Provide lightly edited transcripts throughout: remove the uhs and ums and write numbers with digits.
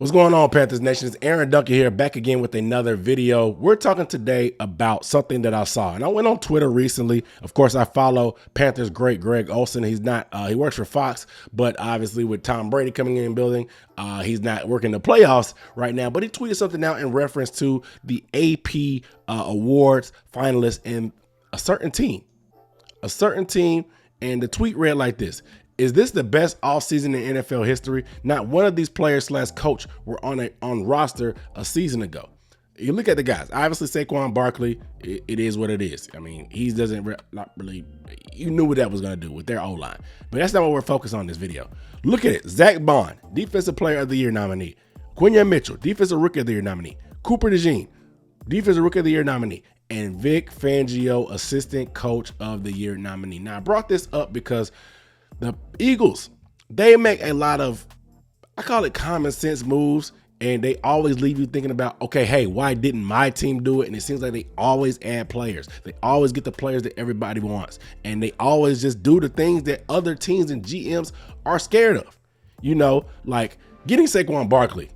What's going on, Panthers Nation? It's Aaron Duncan here, back again with another video. We're talking today about something that I saw, and I went on Twitter recently. Of course, I follow Panthers great Greg Olsen. He's not, he works for Fox, but obviously with Tom Brady coming in the building, he's not working the playoffs right now. But he tweeted something out in reference to the AP awards finalists in a certain team, and the tweet read like this. Is this the best offseason in NFL history? Not one of these players / coach were on roster a season ago. You look at the guys. Obviously, Saquon Barkley, it is what it is. I mean, he not really. You knew what that was going to do with their O-line. But that's not what we're focused on in this video. Look at it. Zach Bond, Defensive Player of the Year nominee. Quinyon Mitchell, Defensive Rookie of the Year nominee. Cooper DeJean, Defensive Rookie of the Year nominee. And Vic Fangio, Assistant Coach of the Year nominee. Now, I brought this up because the Eagles, they make a lot of, I call it common sense moves, and they always leave you thinking about, okay, hey, why didn't my team do it? And it seems like they always add players. They always get the players that everybody wants, and they always just do the things that other teams and GMs are scared of. You know, like getting Saquon Barkley,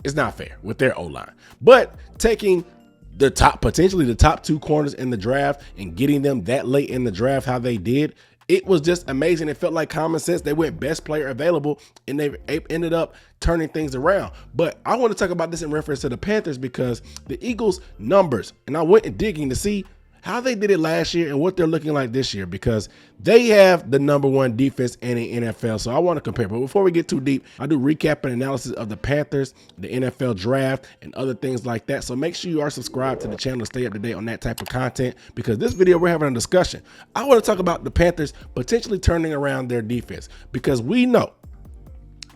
it's not fair with their O-line, but taking potentially the top two corners in the draft and getting them that late in the draft, how they did, it was just amazing. It felt like common sense. They went best player available, and they ended up turning things around. But I want to talk about this in reference to the Panthers because the Eagles' numbers, and I went digging to see how they did it last year and what they're looking like this year, because they have the #1 defense in the NFL. So I want to compare. But before we get too deep, I do recap and analysis of the Panthers, the NFL draft, and other things like that. So make sure you are subscribed to the channel to stay up to date on that type of content, because this video we're having a discussion. I want to talk about the Panthers potentially turning around their defense, because we know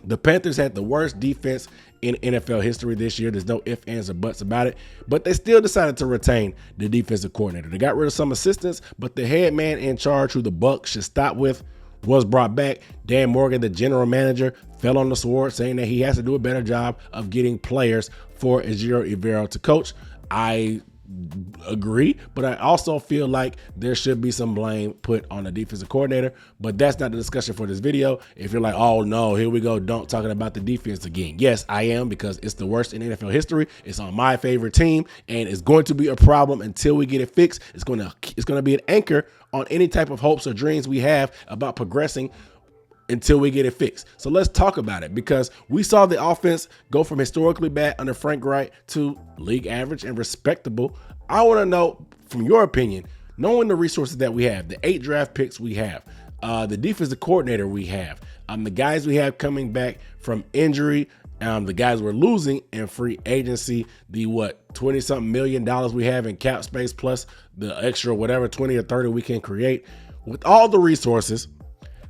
the Panthers had the worst defense in NFL history this year. There's no ifs, ands, or buts about it, but they still decided to retain the defensive coordinator. They got rid of some assistants, but the head man in charge, who the Bucs should stop with, was brought back. Dan Morgan, the general manager, fell on the sword, saying that he has to do a better job of getting players for Ejiro Evero to coach. I agree, but I also feel like there should be some blame put on the defensive coordinator, but that's not the discussion for this video. If you're like, oh no, here we go, don't talking about the defense again. Yes, I am, because it's the worst in NFL history. It's on my favorite team, and it's going to be a problem until we get it fixed. It's going to be an anchor on any type of hopes or dreams we have about progressing until we get it fixed. So let's talk about it, because we saw the offense go from historically bad under Frank Wright to league average and respectable. I want to know, from your opinion, knowing the resources that we have, the 8 draft picks we have, the defensive coordinator we have, the guys we have coming back from injury, the guys we're losing in free agency, the 20-something million we have in cap space, plus the extra whatever 20 or 30 we can create. With all the resources,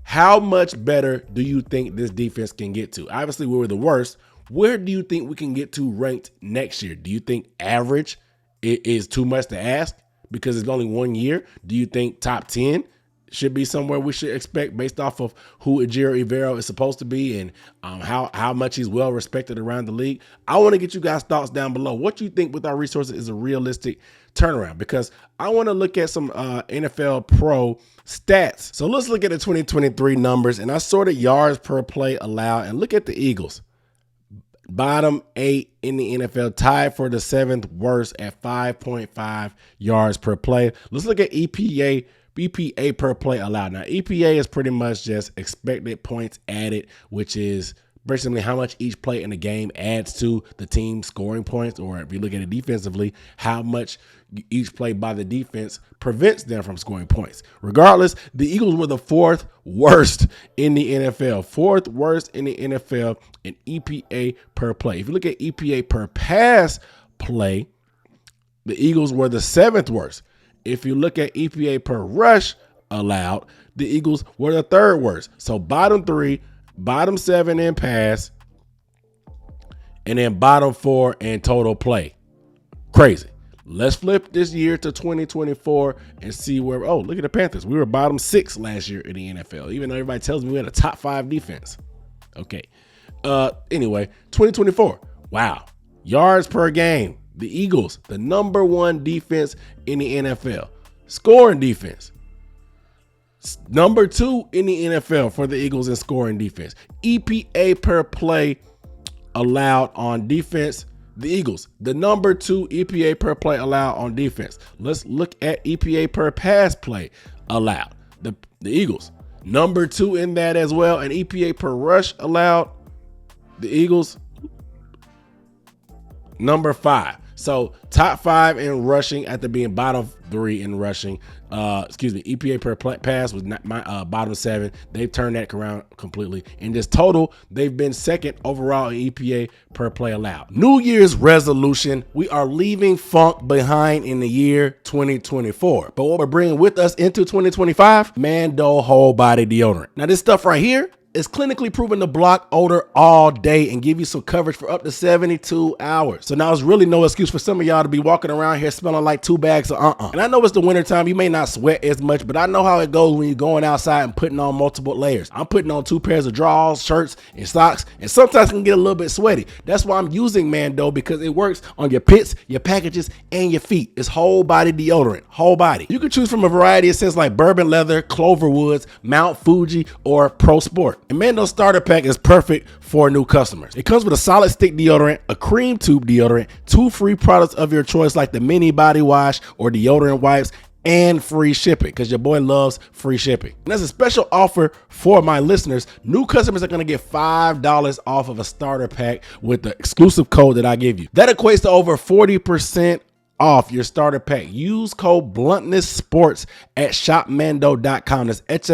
how much better do you think this defense can get to? Obviously, we were the worst. Where do you think we can get to ranked next year? Do you think average is too much to ask because it's only 1 year? Do you think top 10 should be somewhere we should expect based off of who Ejiro Evero is supposed to be and how much he's well respected around the league? I want to get you guys' thoughts down below. What you think with our resources is a realistic turnaround, because I want to look at some NFL Pro stats. So let's look at the 2023 numbers, and I sorted yards per play allowed, and look at the Eagles. Bottom 8 in the NFL, tied for the 7th worst at 5.5 yards per play. Let's look at EPA per play allowed. Now, EPA is pretty much just expected points added, which is basically how much each play in the game adds to the team scoring points, or if you look at it defensively, how much each play by the defense prevents them from scoring points. Regardless, the Eagles were the 4th worst in the NFL, 4th worst in the NFL in EPA per play. If you look at EPA per pass play, the Eagles were the 7th worst. If you look at EPA per rush allowed, the Eagles were the 3rd worst. So bottom 3, bottom 7 in pass, and then bottom 4 in total play. Crazy. Let's flip this year to 2024 and see where, oh, look at the Panthers. We were bottom 6 last year in the NFL, even though everybody tells me we had a top 5 defense. Okay. Anyway, 2024. Wow. Yards per game. The Eagles, the #1 defense in the NFL. Scoring defense. #2 in the NFL for the Eagles in scoring defense. EPA per play, allowed on defense. The Eagles, the number 2 EPA per play allowed on defense. Let's look at EPA per pass play allowed. The Eagles, number 2 in that as well. And EPA per rush allowed. The Eagles, number 5. So top 5 in rushing after being bottom 3 in rushing. EPA per pass was not my bottom 7. They've turned that around completely. In this total, they've been second overall in EPA per play allowed. New Year's resolution: we are leaving funk behind in the year 2024. But what we're bringing with us into 2025, Mando whole body deodorant. Now this stuff right here is clinically proven to block odor all day and give you some coverage for up to 72 hours. So now there's really no excuse for some of y'all to be walking around here smelling like 2 bags of And I know it's the winter time, you may not sweat as much, but I know how it goes when you're going outside and putting on multiple layers. I'm putting on 2 pairs of drawers, shirts, and socks, and sometimes it can get a little bit sweaty. That's why I'm using Mando, because it works on your pits, your packages, and your feet. It's whole body deodorant, whole body. You can choose from a variety of scents like bourbon leather, clover woods, Mount Fuji, or Pro Sport. And Mando starter pack is perfect for new customers. It comes with a solid stick deodorant, a cream tube deodorant, 2 free products of your choice like the mini body wash or deodorant wipes, and free shipping, because your boy loves free shipping. And as a special offer for my listeners, new customers are going to get $5 off of a starter pack with the exclusive code that I give you. That equates to over 40% off your starter pack. Use code BluntnessSports at shopmando.com. That's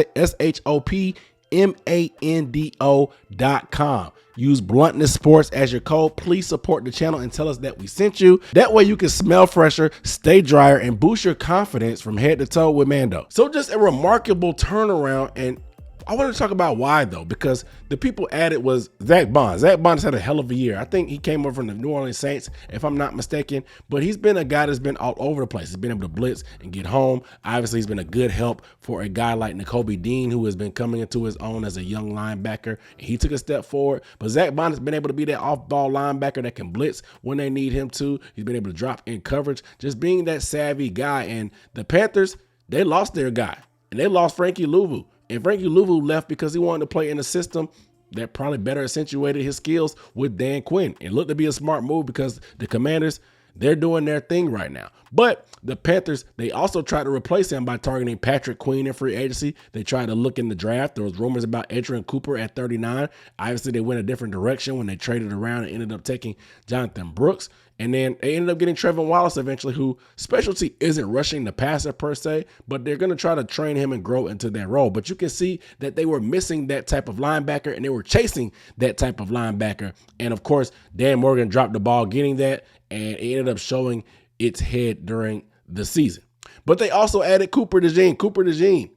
SHOPMANDO.com. Use Bluntness Sports as your code. Please support the channel and tell us that we sent you. That way you can smell fresher, stay drier, and boost your confidence from head to toe with Mando. So just a remarkable turnaround, and I want to talk about why though, because the people added was Zach Bonds. Zach Bonds had a hell of a year. I think he came over from the New Orleans Saints, if I'm not mistaken, but he's been a guy that's been all over the place. He's been able to blitz and get home. Obviously, he's been a good help for a guy like Nakobe Dean, who has been coming into his own as a young linebacker. He took a step forward, but Zach Bonds has been able to be that off-ball linebacker that can blitz when they need him to. He's been able to drop in coverage, just being that savvy guy. And the Panthers, they lost their guy, and they lost Frankie Louvu. And Frankie Louvu left because he wanted to play in a system that probably better accentuated his skills with Dan Quinn. It looked to be a smart move because the Commanders, they're doing their thing right now. But the Panthers, they also tried to replace him by targeting Patrick Queen in free agency. They tried to look in the draft. There was rumors about Adrian Cooper at 39. Obviously, they went a different direction when they traded around and ended up taking Jonathan Brooks. And then they ended up getting Trevor Wallace eventually, who specialty isn't rushing the passer per se, but they're going to try to train him and grow into that role. But you can see that they were missing that type of linebacker, and they were chasing that type of linebacker. And of course, Dan Morgan dropped the ball getting that, and it ended up showing its head during the season. But they also added Cooper DeJean,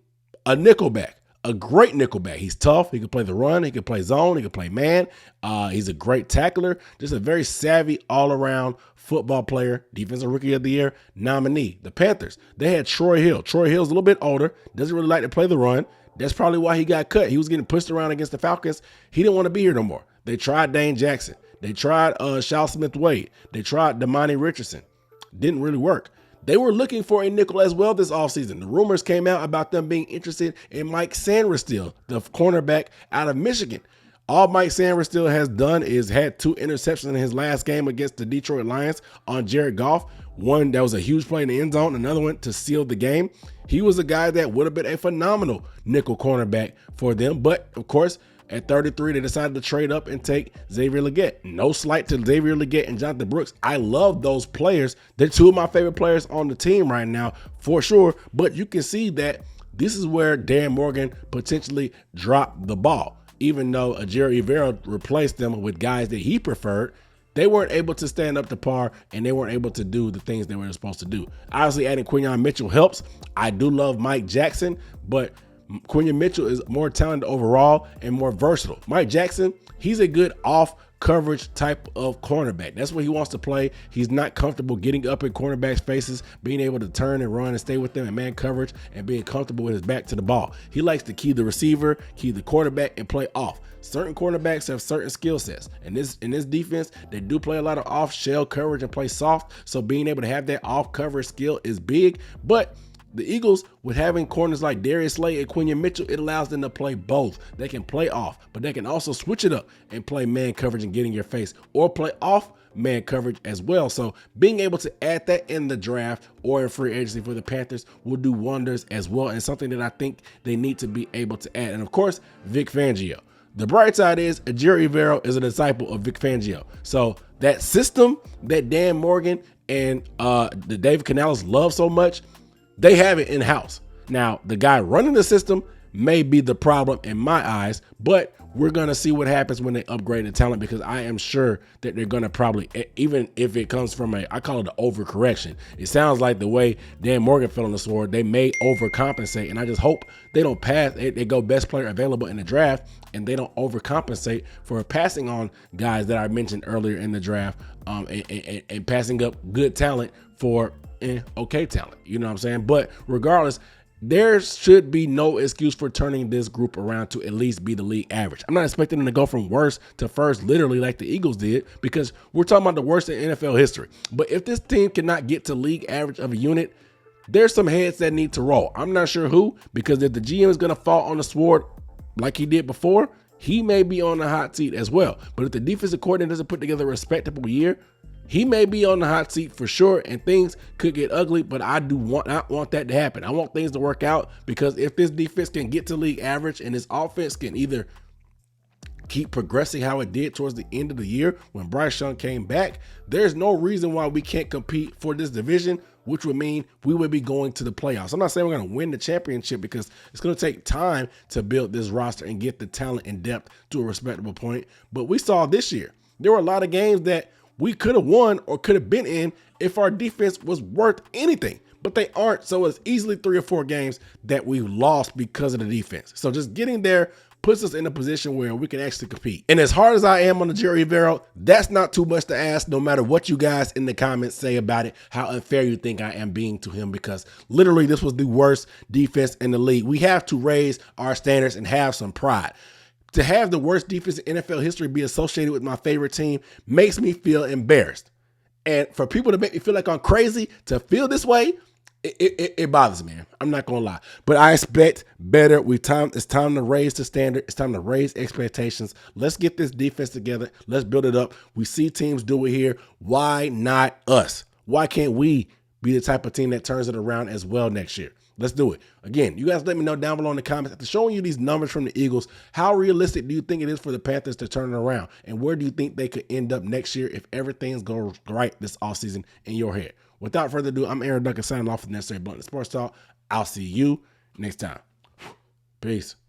a nickelback. A great nickelback. He's tough. He can play the run. He can play zone. He can play man. He's a great tackler. Just a very savvy all-around football player. Defensive Rookie of the Year nominee. The Panthers, they had Troy Hill. Troy Hill's a little bit older. Doesn't really like to play the run. That's probably why he got cut. He was getting pushed around against the Falcons. He didn't want to be here no more. They tried Dane Jackson. They tried Shal Smith-Wade. They tried Damani Richardson. Didn't really work. They were looking for a nickel as well this offseason. The rumors came out about them being interested in Mike Sanderstill, the cornerback out of Michigan. All Mike Sanderstill has done is had 2 interceptions in his last game against the Detroit Lions on Jared Goff. One that was a huge play in the end zone, another one to seal the game. He was a guy that would have been a phenomenal nickel cornerback for them. But, of course, at 33, they decided to trade up and take Xavier Legette. No slight to Xavier Legette and Jonathan Brooks. I love those players. They're 2 of my favorite players on the team right now, for sure. But you can see that this is where Dan Morgan potentially dropped the ball. Even though Jerry Rivera replaced them with guys that he preferred, they weren't able to stand up to par, and they weren't able to do the things they were supposed to do. Obviously, adding Quinyon Mitchell helps. I do love Mike Jackson, but Quinyon Mitchell is more talented overall and more versatile. Mike Jackson, he's a good off coverage type of cornerback. That's what he wants to play. He's not comfortable getting up in cornerbacks' faces, being able to turn and run and stay with them in man coverage, and being comfortable with his back to the ball. He likes to key the receiver, key the quarterback, and play off. Certain cornerbacks have certain skill sets. In this defense, they do play a lot of off shell coverage and play soft. So being able to have that off coverage skill is big, but The Eagles, with having corners like Darius Slay and Quinion Mitchell, it allows them to play both. They can play off, but they can also switch it up and play man coverage and get in your face, or play off man coverage as well. So being able to add that in the draft or in free agency for the Panthers will do wonders as well, and something that I think they need to be able to add. And of course, Vic Fangio. The bright side is Jerry Rivera is a disciple of Vic Fangio. So that system that Dan Morgan and the David Canales love so much, they have it in-house. Now, the guy running the system may be the problem in my eyes, but we're going to see what happens when they upgrade the talent, because I am sure that they're going to probably, even if it comes from I call it an overcorrection. It sounds like the way Dan Morgan fell on the sword, they may overcompensate, and I just hope they don't pass. They go best player available in the draft, and they don't overcompensate for passing on guys that I mentioned earlier in the draft, and passing up good talent for okay talent. You know what I'm saying? But regardless, there should be no excuse for turning this group around to at least be the league average. I'm not expecting them to go from worst to first, literally like the Eagles did, because we're talking about the worst in NFL history. But if this team cannot get to league average of a unit, there's some heads that need to roll. I'm not sure who, because if the GM is going to fall on the sword like he did before, he may be on the hot seat as well. But if the defensive coordinator doesn't put together a respectable year, he may be on the hot seat for sure, and things could get ugly, but I not want that to happen. I want things to work out, because if this defense can get to league average and this offense can either keep progressing how it did towards the end of the year when Bryce Young came back, there's no reason why we can't compete for this division, which would mean we would be going to the playoffs. I'm not saying we're going to win the championship, because it's going to take time to build this roster and get the talent and depth to a respectable point. But we saw this year, there were a lot of games that we could have won or could have been in if our defense was worth anything, but they aren't. So it's easily 3 or 4 games that we lost because of the defense. So just getting there puts us in a position where we can actually compete. And as hard as I am on the Jerry Rivera, that's not too much to ask, no matter what you guys in the comments say about it, how unfair you think I am being to him, because literally this was the worst defense in the league. We have to raise our standards and have some pride. To have the worst defense in NFL history be associated with my favorite team makes me feel embarrassed. And for people to make me feel like I'm crazy to feel this way, it bothers me. I'm not going to lie. But I expect better. It's time to raise the standard. It's time to raise expectations. Let's get this defense together. Let's build it up. We see teams do it here. Why not us? Why can't we be the type of team that turns it around as well next year? Let's do it. Again, you guys let me know down below in the comments, after showing you these numbers from the Eagles, how realistic do you think it is for the Panthers to turn it around? And where do you think they could end up next year if everything's going right this offseason in your head? Without further ado, I'm Aaron Duncan signing off with Necessary Blunt Sports Talk. I'll see you next time. Peace.